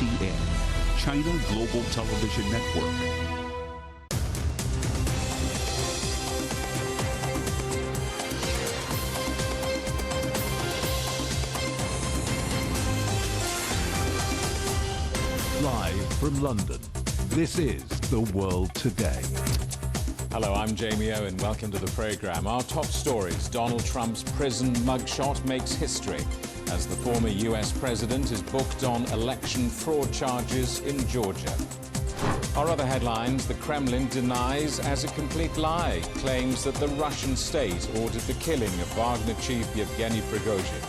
CGTN, China Global Television Network. Live from London, this is The World Today. Hello, I'm Jamie Owen. Welcome to the programme. Our top stories: Donald Trump's prison mugshot makes history as the former US president is booked on election fraud charges in Georgia. Our other headlines: the Kremlin denies as a complete lie claims that the Russian state ordered the killing of Wagner chief Yevgeny Prigozhin.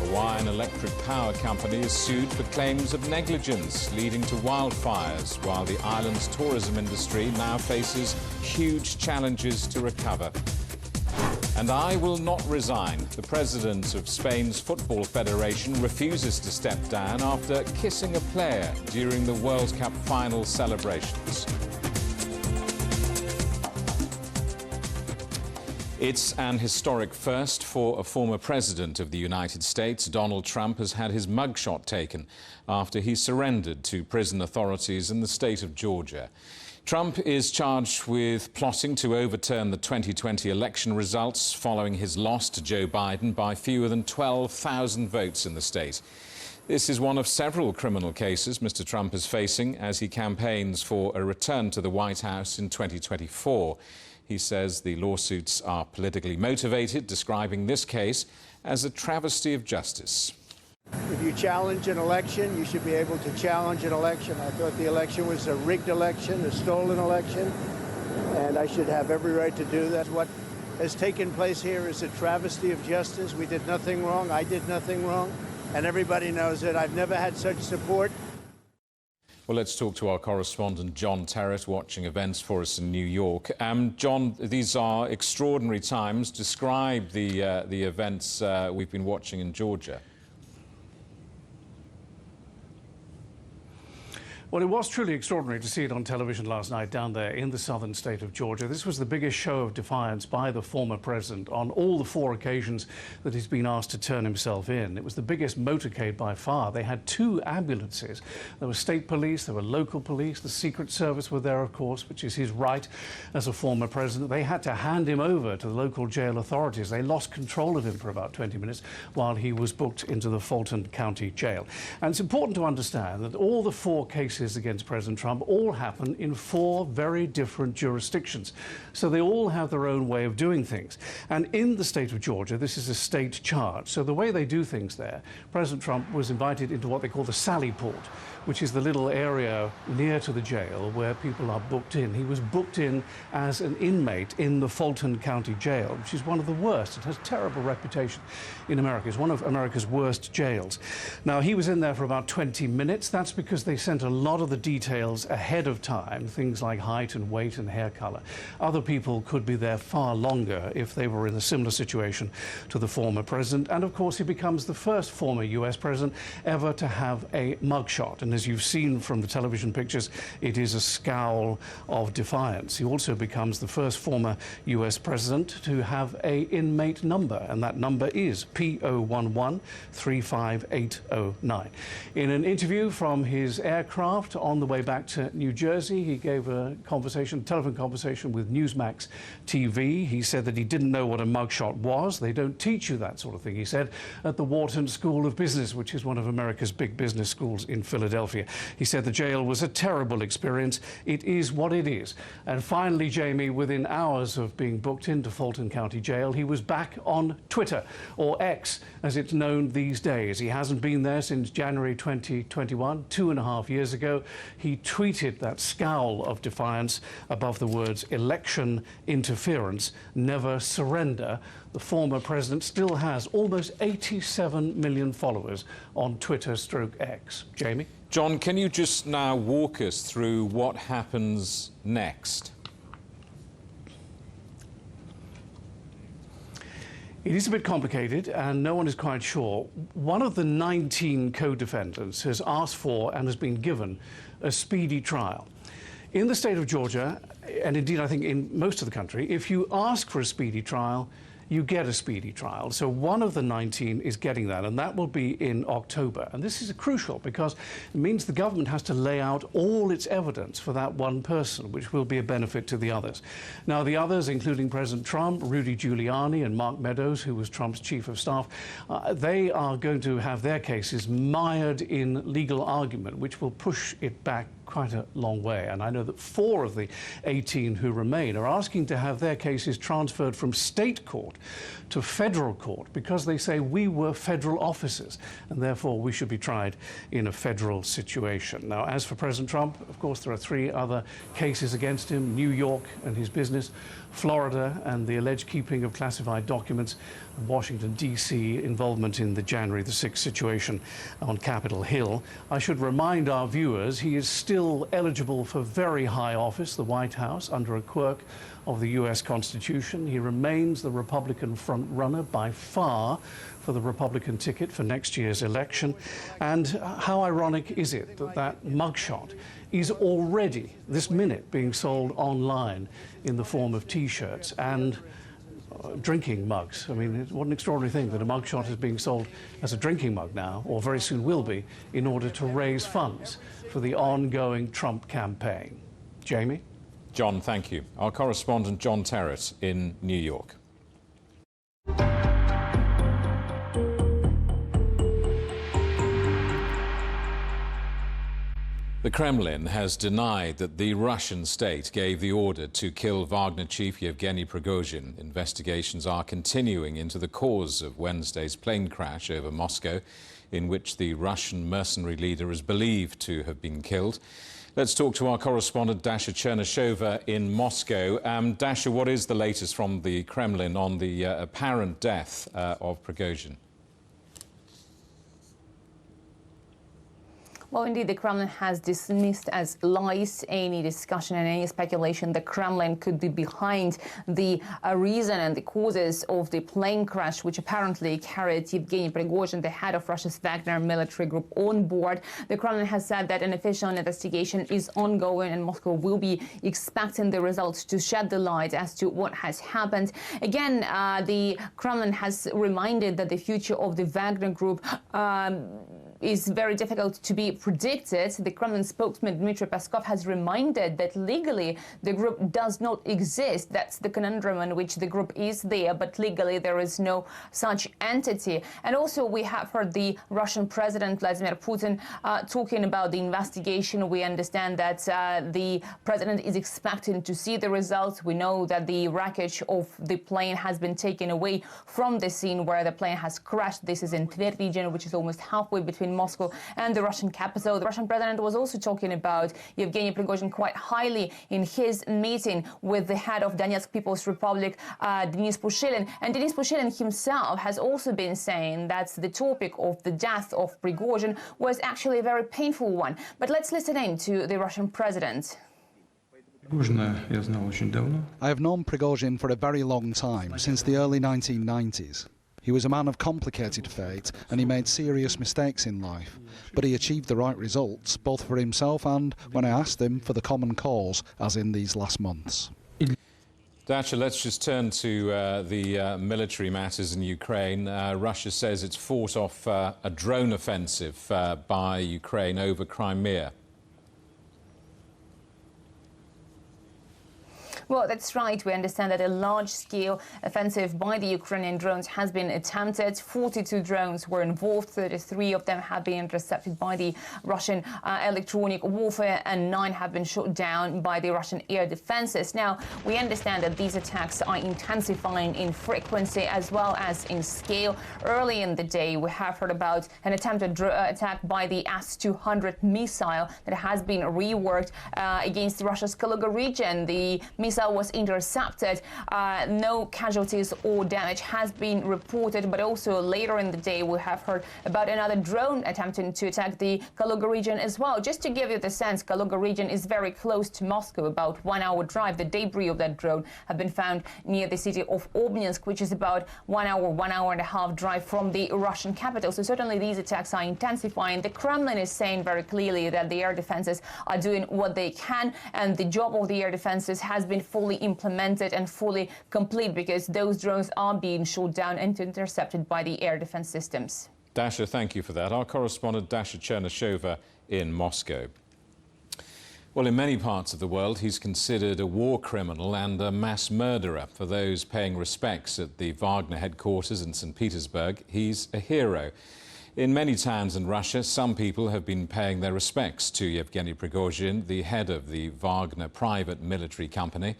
Hawaiian Electric Power Company is sued for claims of negligence leading to wildfires, while the island's tourism industry now faces huge challenges to recover. And I will not resign. The president of Spain's Football Federation refuses to step down after kissing a player during the World Cup final celebrations. It's an historic first for a former president of the United States. Donald Trump has had his mugshot taken after he surrendered to prison authorities in the state of Georgia. Trump is charged with plotting to overturn the 2020 election results following his loss to Joe Biden by fewer than 12,000 votes in the state. This is one of several criminal cases Mr. Trump is facing as he campaigns for a return to the White House in 2024. He says the lawsuits are politically motivated, describing this case as a travesty of justice. If you challenge an election, you should be able to challenge an election. I thought the election was a rigged election, a stolen election, and I should have every right to do that. What has taken place here is a travesty of justice. We did nothing wrong. I did nothing wrong, and everybody knows it. I've never had such support. Well, let's talk to our correspondent, John Terrett, watching events for us in New York. John, these are extraordinary times. Describe the events we've been watching in Georgia. Well, it was truly extraordinary to see it on television last night down there in the southern state of Georgia. This was the biggest show of defiance by the former president on all the 4 occasions that he's been asked to turn himself in. It was the biggest motorcade by far. They had 2 ambulances. There were state police, there were local police, the Secret Service were there, of course, which is his right as a former president. They had to hand him over to the local jail authorities. They lost control of him for about 20 minutes while he was booked into the Fulton County Jail. And it's important to understand that all the 4 cases against President Trump all happen in 4 very different jurisdictions. So they all have their own way of doing things. And in the state of Georgia, this is a state charge. So the way they do things there, President Trump was invited into what they call the Sally Port, which is the little area near to the jail where people are booked in. He was booked in as an inmate in the Fulton County Jail, which is one of the worst. It has a terrible reputation in America. It's one of America's worst jails. Now, he was in there for about 20 minutes. That's because they sent a lot of the details ahead of time, things like height and weight and hair color. Other people could be there far longer if they were in a similar situation to the former president. And of course, he becomes the first former US president ever to have a mugshot. And as you've seen from the television pictures, it is a scowl of defiance. He also becomes the first former US president to have an inmate number, and that number is P011-35809. In an interview from his aircraft on the way back to New Jersey, he gave a telephone conversation with Newsmax TV. He said that he didn't know what a mugshot was. They don't teach you that sort of thing, he said, at the Wharton School of Business, which is one of America's big business schools in Philadelphia. He said the jail was a terrible experience. It is what it is. And finally, Jamie, within hours of being booked into Fulton County Jail, he was back on Twitter, or X, as it's known these days. He hasn't been there since January 2021, 2.5 years ago. He tweeted that scowl of defiance above the words "election interference, never surrender." The former president still has almost 87 million followers on Twitter/X. Jamie? John, can you just now walk us through what happens next? It is a bit complicated, and no one is quite sure. One of the 19 co-defendants has asked for and has been given a speedy trial. In the state of Georgia, and indeed I think in most of the country, if you ask for a speedy trial, you get a speedy trial. So one of the 19 is getting that, and that will be in October. And this is crucial because it means the government has to lay out all its evidence for that one person, which will be a benefit to the others. Now, the others, including President Trump, Rudy Giuliani, and Mark Meadows, who was Trump's chief of staff, they are going to have their cases mired in legal argument, which will push it back quite a long way. And I know that 4 of the 18 who remain are asking to have their cases transferred from state court to federal court because they say we were federal officers and therefore we should be tried in a federal situation. Now, as for President Trump, of course, there are 3 other cases against him: New York and his business, Florida and the alleged keeping of classified documents, and Washington, D.C. involvement in the January the 6th situation on Capitol Hill. I should remind our viewers he is still eligible for very high office, the White House, under a quirk of the U.S. Constitution. He remains the Republican front-runner by far for the Republican ticket for next year's election. And how ironic is it that that mugshot is already, this minute, being sold online in the form of T-shirts and drinking mugs. I mean, what an extraordinary thing that a mugshot is being sold as a drinking mug now, or very soon will be, in order to raise funds for the ongoing Trump campaign. Jamie? John, thank you. Our correspondent John Terrett in New York. The Kremlin has denied that the Russian state gave the order to kill Wagner chief Yevgeny Prigozhin. Investigations are continuing into the cause of Wednesday's plane crash over Moscow, in which the Russian mercenary leader is believed to have been killed. Let's talk to our correspondent Dasha Chernyshova in Moscow. Dasha, what is the latest from the Kremlin on the apparent death of Prigozhin? Well, indeed, the Kremlin has dismissed as lies any discussion and any speculation the Kremlin could be behind the reason and the causes of the plane crash, which apparently carried Yevgeny Prigozhin, the head of Russia's Wagner military group, on board. The Kremlin has said that an official investigation is ongoing and Moscow will be expecting the results to shed the light as to what has happened. Again, the Kremlin has reminded that the future of the Wagner group is very difficult to be predicted. The Kremlin spokesman Dmitry Peskov has reminded that legally the group does not exist. That's the conundrum in which the group is there, but legally there is no such entity. And also we have heard the Russian President Vladimir Putin talking about the investigation. We understand that the president is expecting to see the results. We know that the wreckage of the plane has been taken away from the scene where the plane has crashed. This is in Tver region, which is almost halfway between Moscow and the Russian capital. The Russian president was also talking about Yevgeny Prigozhin quite highly in his meeting with the head of Donetsk People's Republic, Denis Pushilin. And Denis Pushilin himself has also been saying that the topic of the death of Prigozhin was actually a very painful one. But let's listen in to the Russian president. I have known Prigozhin for a very long time, since the early 1990s. He was a man of complicated fate and he made serious mistakes in life. But he achieved the right results, both for himself and, when I asked him, for the common cause, as in these last months. Dasha, let's just turn to the military matters in Ukraine. Russia says it's fought off a drone offensive by Ukraine over Crimea. Well, that's right. We understand that a large-scale offensive by the Ukrainian drones has been attempted. 42 drones were involved. 33 of them have been intercepted by the Russian electronic warfare, and 9 have been shot down by the Russian air defenses. Now, we understand that these attacks are intensifying in frequency as well as in scale. Early in the day, we have heard about an attempted attack by the S-200 missile that has been reworked against Russia's Kaluga region. The missile was intercepted. No casualties or damage has been reported, but also later in the day we have heard about another drone attempting to attack the Kaluga region as well. Just to give you the sense, Kaluga region is very close to Moscow, about 1 hour drive. The debris of that drone have been found near the city of Obninsk, which is about 1 hour and a half drive from the Russian capital. So certainly these attacks are intensifying. The Kremlin is saying very clearly that the air defenses are doing what they can, and the job of the air defenses has been fully implemented and fully complete, because those drones are being shot down and intercepted by the air defense systems. Dasha, thank you for that. Our correspondent Dasha Chernyshova in Moscow. Well, in many parts of the world, he's considered a war criminal and a mass murderer. For those paying respects at the Wagner headquarters in St. Petersburg, he's a hero. In many towns in Russia, some people have been paying their respects to Yevgeny Prigozhin, the head of the Wagner private military company.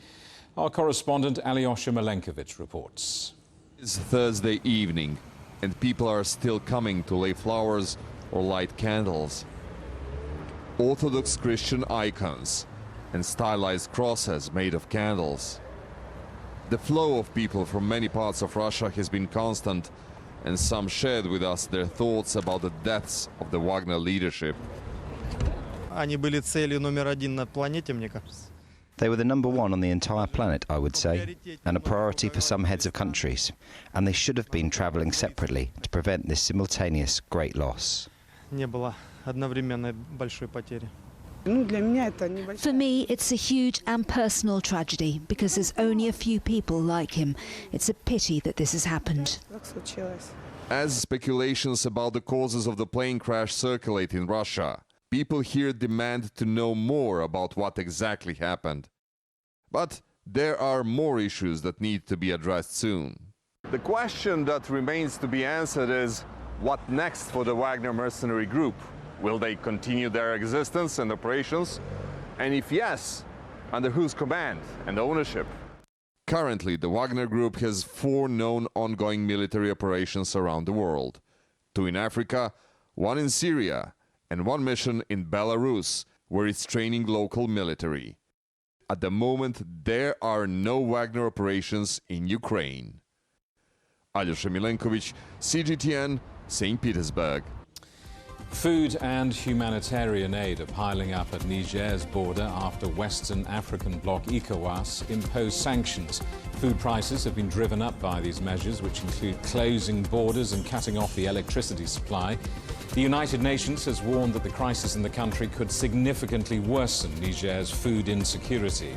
Our correspondent Alyosha Malenkovich reports. It's Thursday evening, and people are still coming to lay flowers or light candles. Orthodox Christian icons and stylized crosses made of candles. The flow of people from many parts of Russia has been constant, and some shared with us their thoughts about the deaths of the Wagner leadership. Они были целью номер один на планете, мне кажется. They were the number one on the entire planet, I would say, and a priority for some heads of countries. And they should have been travelling separately to prevent this simultaneous great loss. Не было одновременной большой потери. For me, it's a huge and personal tragedy because there's only a few people like him. It's a pity that this has happened. As speculations about the causes of the plane crash circulate in Russia, people here demand to know more about what exactly happened. But there are more issues that need to be addressed soon. The question that remains to be answered is, what next for the Wagner mercenary group? Will they continue their existence and operations? And if yes, under whose command and ownership? Currently, the Wagner Group has 4 known ongoing military operations around the world. 2 in Africa, 1 in Syria, and 1 mission in Belarus, where it's training local military. At the moment, there are no Wagner operations in Ukraine. Alyosha Malenkovich, CGTN, St. Petersburg. Food and humanitarian aid are piling up at Niger's border after Western African bloc ECOWAS imposed sanctions. Food prices have been driven up by these measures, which include closing borders and cutting off the electricity supply. The United Nations has warned that the crisis in the country could significantly worsen Niger's food insecurity.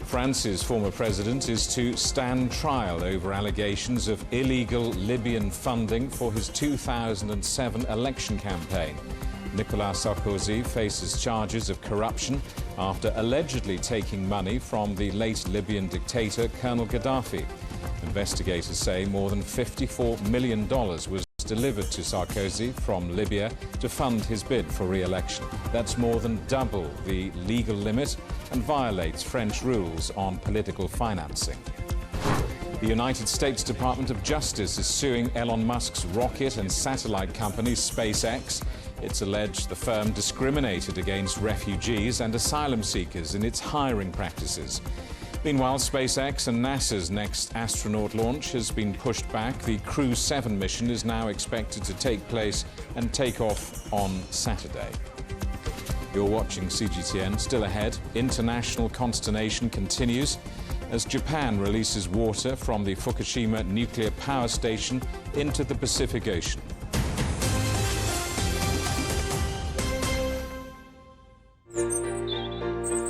France's former president is to stand trial over allegations of illegal Libyan funding for his 2007 election campaign. Nicolas Sarkozy faces charges of corruption after allegedly taking money from the late Libyan dictator Colonel Gaddafi. Investigators say more than $54 million was delivered to Sarkozy from Libya to fund his bid for re-election. That's more than double the legal limit and violates French rules on political financing. The United States Department of Justice is suing Elon Musk's rocket and satellite company SpaceX. It's alleged the firm discriminated against refugees and asylum seekers in its hiring practices. Meanwhile, SpaceX and NASA's next astronaut launch has been pushed back. The Crew 7 mission is now expected to take place and take off on Saturday. You're watching CGTN. Still ahead, international consternation continues as Japan releases water from the Fukushima nuclear power station into the Pacific Ocean.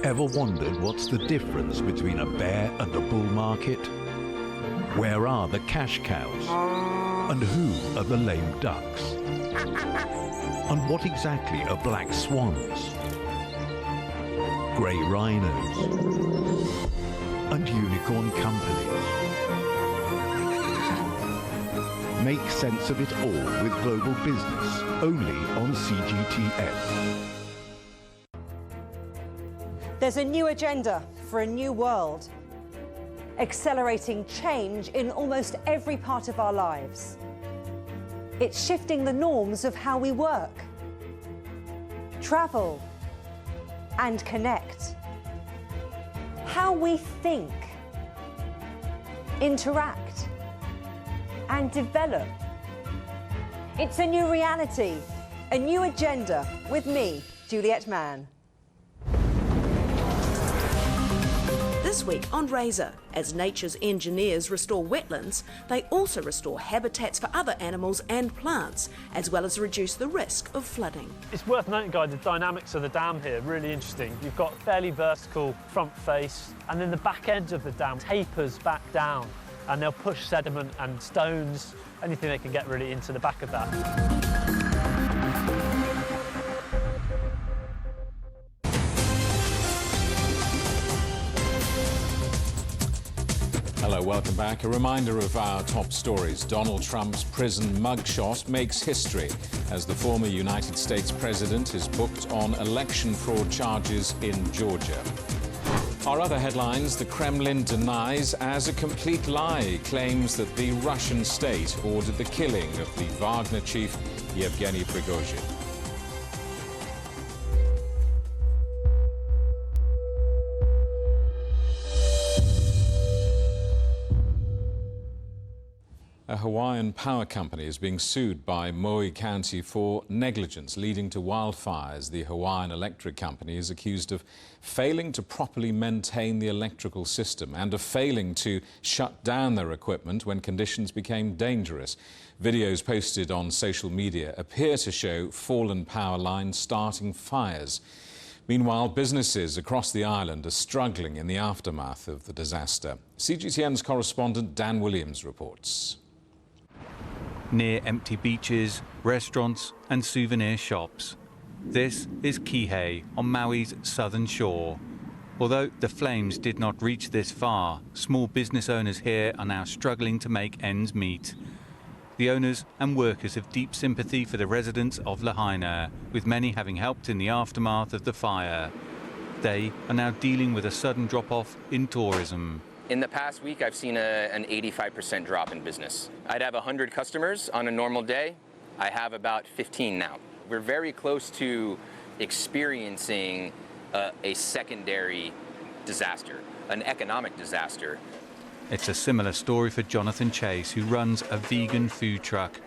Ever wondered what's the difference between a bear and a bull market? Where are the cash cows? And who are the lame ducks? And what exactly are black swans? Grey rhinos? And unicorn companies? Make sense of it all with Global Business, only on CGTN. There's a new agenda for a new world, accelerating change in almost every part of our lives. It's shifting the norms of how we work, travel, and connect. How we think, interact, and develop. It's a new reality, a new agenda with me, Juliette Mann. This week on Razor, as nature's engineers restore wetlands, they also restore habitats for other animals and plants, as well as reduce the risk of flooding. It's worth noting, Guy, the dynamics of the dam here, really interesting. You've got fairly vertical front face, and then the back edge of the dam tapers back down, and they'll push sediment and stones, anything they can get really into the back of that. Hello, welcome back. A reminder of our top stories. Donald Trump's prison mugshot makes history as the former United States president is booked on election fraud charges in Georgia. Our other headlines: the Kremlin denies as a complete lie claims that the Russian state ordered the killing of the Wagner chief Yevgeny Prigozhin. A Hawaiian power company is being sued by Maui County for negligence leading to wildfires. The Hawaiian Electric Company is accused of failing to properly maintain the electrical system and of failing to shut down their equipment when conditions became dangerous. Videos posted on social media appear to show fallen power lines starting fires. Meanwhile, businesses across the island are struggling in the aftermath of the disaster. CGTN's correspondent Dan Williams reports. Near empty beaches, restaurants and souvenir shops. This is Kihei on Maui's southern shore. Although the flames did not reach this far, small business owners here are now struggling to make ends meet. The owners and workers have deep sympathy for the residents of Lahaina, with many having helped in the aftermath of the fire. They are now dealing with a sudden drop-off in tourism. In the past week, I've seen an 85% drop in business. I'd have 100 customers on a normal day. I have about 15 now. We're very close to experiencing a secondary disaster, an economic disaster. It's a similar story for Jonathan Chase, who runs a vegan food truck.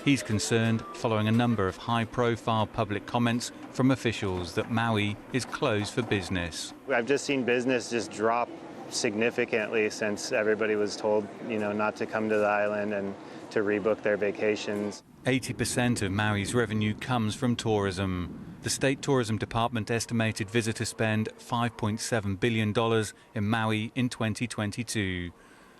He's concerned following a number of high-profile public comments from officials that Maui is closed for business. I've just seen business just drop significantly since everybody was told, not to come to the island and to rebook their vacations. 80% of Maui's revenue comes from tourism. The State Tourism Department estimated visitors spend $5.7 billion in Maui in 2022.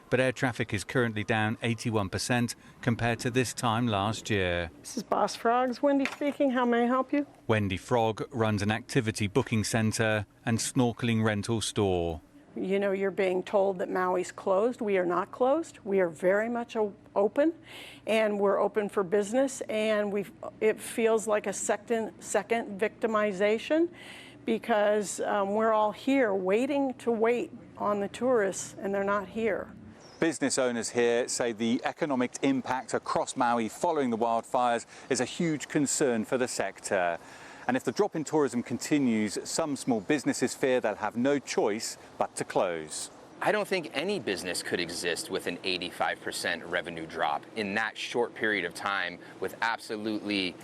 But air traffic is currently down 81% compared to this time last year. This is Boss Frogs. Wendy speaking. How may I help you? Wendy Frog runs an activity booking center and snorkeling rental store. You're being told that Maui's closed. We are not closed. We are very much open, and we're open for business, and it feels like a second victimization because we're all here waiting on the tourists, and they're not here. Business owners here say the economic impact across Maui following the wildfires is a huge concern for the sector. And if the drop in tourism continues, some small businesses fear they'll have no choice but to close. I don't think any business could exist with an 85% revenue drop in that short period of time with absolutely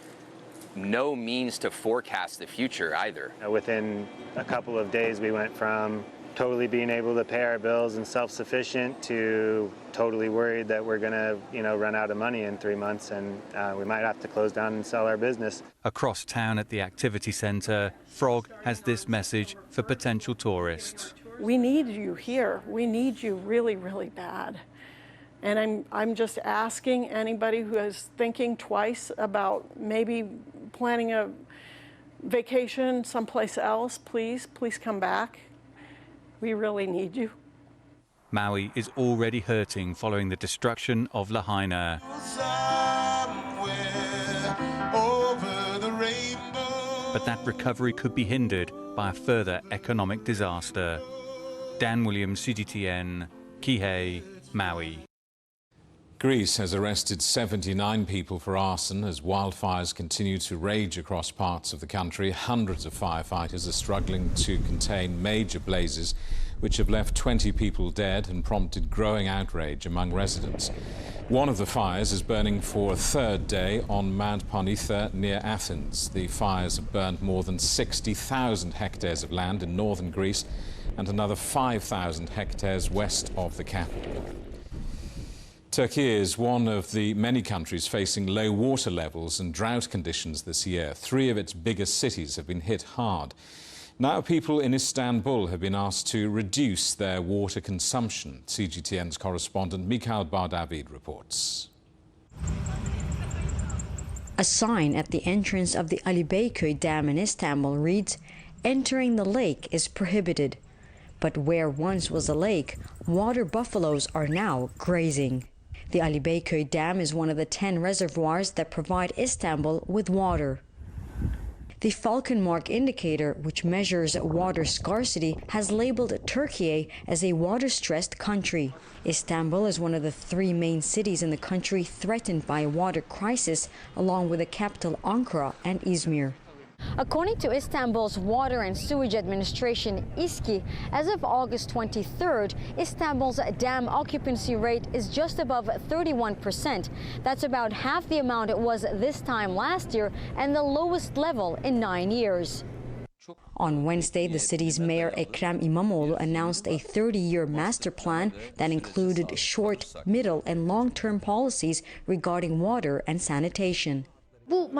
no means to forecast the future either. Within a couple of days, we went from totally being able to pay our bills and self-sufficient to totally worried that we're going to, run out of money in 3 months and we might have to close down and sell our business. Across town at the activity centre, Frog has this message for potential tourists. We need you here. We need you really, really bad. And I'm just asking anybody who is thinking twice about maybe planning a vacation someplace else, please come back. We really need you. Maui is already hurting following the destruction of Lahaina. But that recovery could be hindered by a further economic disaster. Dan Williams, CGTN, Kihei, Maui. Greece has arrested 79 people for arson as wildfires continue to rage across parts of the country. Hundreds of firefighters are struggling to contain major blazes which have left 20 people dead and prompted growing outrage among residents. One of the fires is burning for a third day on Mount Parnitha near Athens. The fires have burned more than 60,000 hectares of land in northern Greece and another 5,000 hectares west of the capital. Turkey is one of the many countries facing low water levels and drought conditions this year. 3 of its biggest cities have been hit hard. Now people in Istanbul have been asked to reduce their water consumption. CGTN's correspondent Mikhail Bardavid reports. A sign at the entrance of the Ali Beyköy Dam in Istanbul reads, "Entering the lake is prohibited." But where once was a lake, water buffaloes are now grazing. The Ali Beyköy Dam is one of the 10 reservoirs that provide Istanbul with water. The Falcon Mark indicator, which measures water scarcity, has labeled Turkey as a water-stressed country. Istanbul is one of the 3 main cities in the country threatened by a water crisis, along with the capital Ankara and Izmir. According to Istanbul's Water and Sewage Administration, İSKİ, as of August 23rd, Istanbul's dam occupancy rate is just above 31%. That's about half the amount it was this time last year and the lowest level in 9 years. On Wednesday, the city's mayor Ekrem İmamoğlu announced a 30-year master plan that included short, middle and long-term policies regarding water and sanitation. In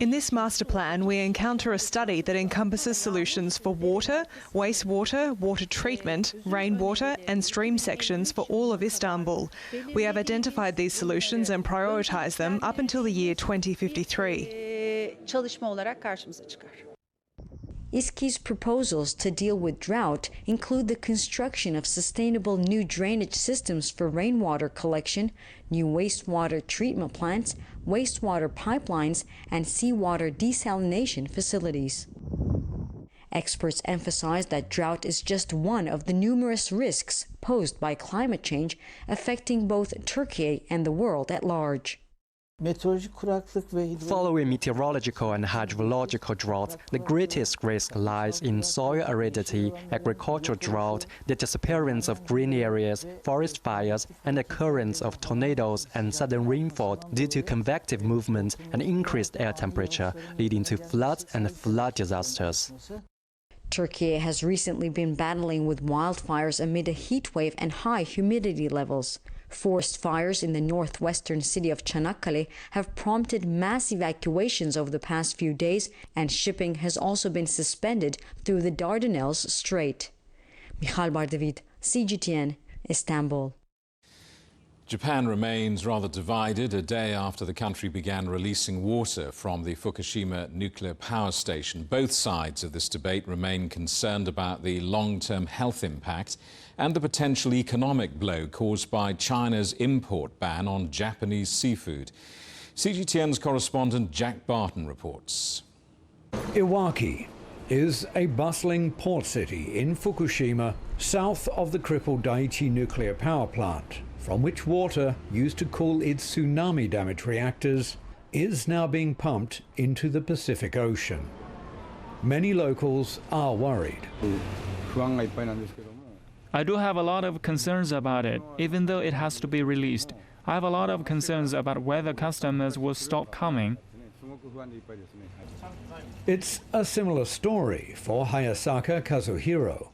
this master plan, we encounter a study that encompasses solutions for water, wastewater, water treatment, rainwater and stream sections for all of Istanbul. We have identified these solutions and prioritised them up until the year 2053. İSKİ's proposals to deal with drought include the construction of sustainable new drainage systems for rainwater collection, new wastewater treatment plants, wastewater pipelines, and seawater desalination facilities. Experts emphasize that drought is just one of the numerous risks posed by climate change affecting both Turkey and the world at large. Following meteorological and hydrological drought, the greatest risk lies in soil aridity, agricultural drought, the disappearance of green areas, forest fires, and the occurrence of tornadoes and sudden rainfall due to convective movement and increased air temperature, leading to floods and flood disasters. Turkey has recently been battling with wildfires amid a heat wave and high humidity levels. Forest fires in the northwestern city of Çanakkale have prompted mass evacuations over the past few days, and shipping has also been suspended through the Dardanelles Strait. Mikhail Bardavid, CGTN, Istanbul. Japan remains rather divided a day after the country began releasing water from the Fukushima nuclear power station. Both sides of this debate remain concerned about the long-term health impact and the potential economic blow caused by China's import ban on Japanese seafood. CGTN's correspondent Jack Barton reports. Iwaki is a bustling port city in Fukushima, south of the crippled Daiichi nuclear power plant, from which water used to cool its tsunami-damaged reactors is now being pumped into the Pacific Ocean. Many locals are worried. I do have a lot of concerns about it, even though it has to be released. I have a lot of concerns about whether customers will stop coming. It's a similar story for Hayasaka Kazuhiro.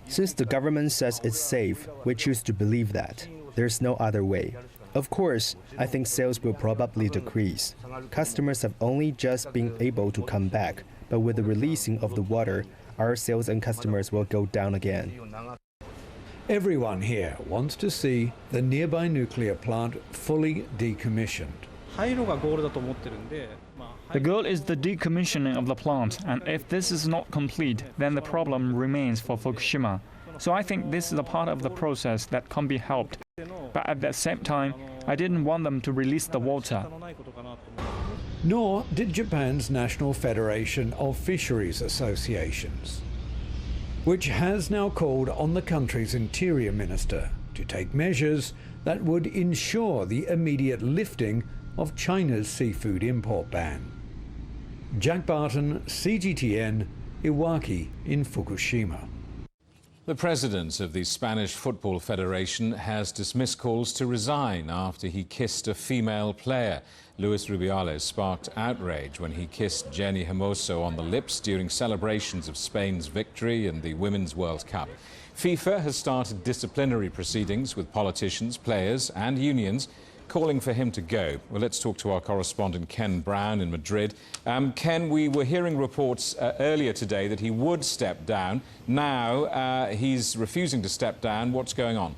Since the government says it's safe, we choose to believe that. There's no other way. Of course, I think sales will probably decrease. Customers have only just been able to come back, but with the releasing of the water, our sales and customers will go down again. Everyone here wants to see the nearby nuclear plant fully decommissioned. The goal is the decommissioning of the plant, and if this is not complete, then the problem remains for Fukushima. So I think this is a part of the process that can be helped. But at the same time, I didn't want them to release the water. Nor did Japan's National Federation of Fisheries Associations, which has now called on the country's interior minister to take measures that would ensure the immediate lifting of China's seafood import ban. Jack Barton, CGTN, Iwaki in Fukushima. The president of the Spanish Football Federation has dismissed calls to resign after he kissed a female player. Luis Rubiales sparked outrage when he kissed Jenny Hermoso on the lips during celebrations of Spain's victory in the Women's World Cup. FIFA has started disciplinary proceedings with politicians, players and unions calling for him to go. Well, let's talk to our correspondent Ken Brown in Madrid. Ken, we were hearing reports earlier today that he would step down. Now he's refusing to step down. What's going on?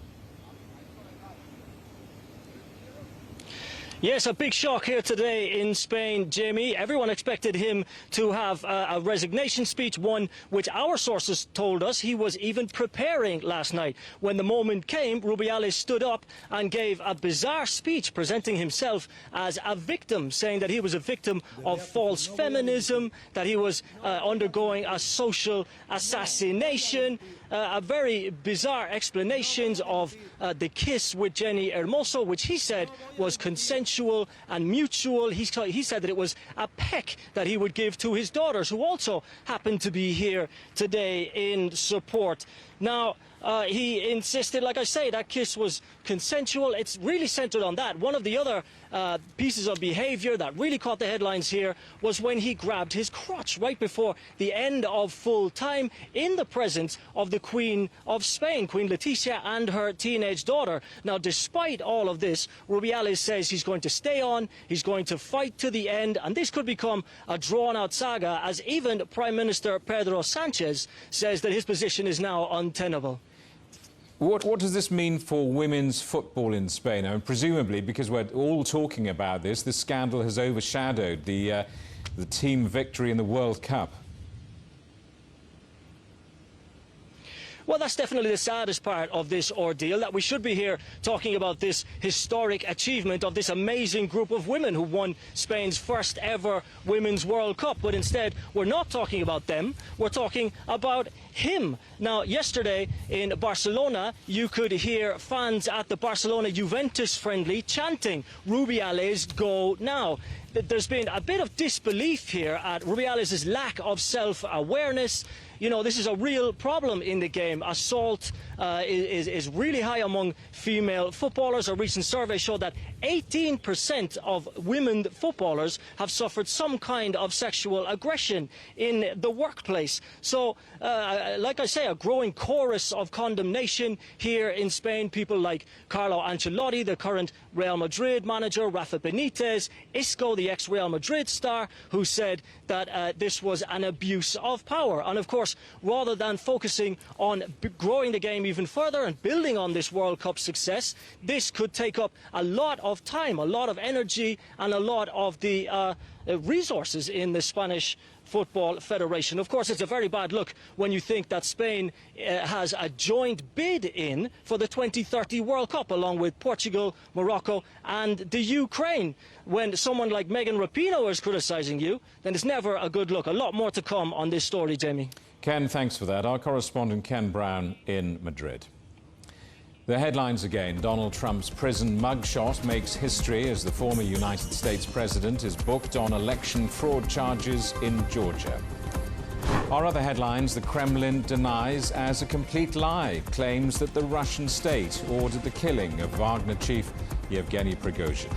Yes, a big shock here today in Spain, Jamie. Everyone expected him to have a resignation speech, one which our sources told us he was even preparing last night. When the moment came, Rubiales stood up and gave a bizarre speech presenting himself as a victim, saying that he was a victim of false feminism, that he was undergoing a social assassination. A very bizarre explanations of the kiss with Jenny Hermoso, which he said was consensual and mutual. He said that it was a peck that he would give to his daughters, who also happened to be here today in support. Now, he insisted, like I say, that kiss was consensual. It's really centered on that. One of the other pieces of behavior that really caught the headlines here was when he grabbed his crotch right before the end of full time in the presence of the Queen of Spain, Queen Letizia, and her teenage daughter. Now, despite all of this, Rubiales says he's going to stay on, he's going to fight to the end, and this could become a drawn-out saga, as even Prime Minister Pedro Sanchez says that his position is now untenable. What does this mean for women's football in Spain? I mean, presumably, because we're all talking about this scandal has overshadowed the team victory in the World Cup. Well, that's definitely the saddest part of this ordeal, that we should be here talking about this historic achievement of this amazing group of women who won Spain's first ever Women's World Cup. But instead, we're not talking about them, we're talking about him. Now, yesterday in Barcelona, you could hear fans at the Barcelona-Juventus friendly chanting, "Rubiales, go now." There's been a bit of disbelief here at Rubiales' lack of self-awareness. You know, this is a real problem in the game. Assault is really high among female footballers. A recent survey showed that 18% of women footballers have suffered some kind of sexual aggression in the workplace. So, like I say, a growing chorus of condemnation here in Spain. People like Carlo Ancelotti, the current Real Madrid manager, Rafa Benitez, Isco, the ex-Real Madrid star, who said that this was an abuse of power. And of course, rather than focusing on growing the game even further and building on this World Cup success, this could take up a lot of time, a lot of energy, and a lot of the resources in the Spanish Football Federation. Of course, it's a very bad look when you think that Spain has a joint bid in for the 2030 World Cup, along with Portugal, Morocco and the Ukraine. When someone like Megan Rapinoe is criticising you, then it's never a good look. A lot more to come on this story, Jamie. Ken, thanks for that. Our correspondent Ken Brown in Madrid. The headlines again. Donald Trump's prison mugshot makes history as the former United States president is booked on election fraud charges in Georgia. Our other headlines: the Kremlin denies as a complete lie claims that the Russian state ordered the killing of Wagner chief Yevgeny Prigozhin.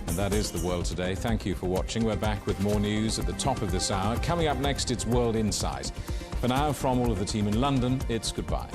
And that is The World Today. Thank you for watching. We're back with more news at the top of this hour. Coming up next, it's World Insight. For now, from all of the team in London, it's goodbye.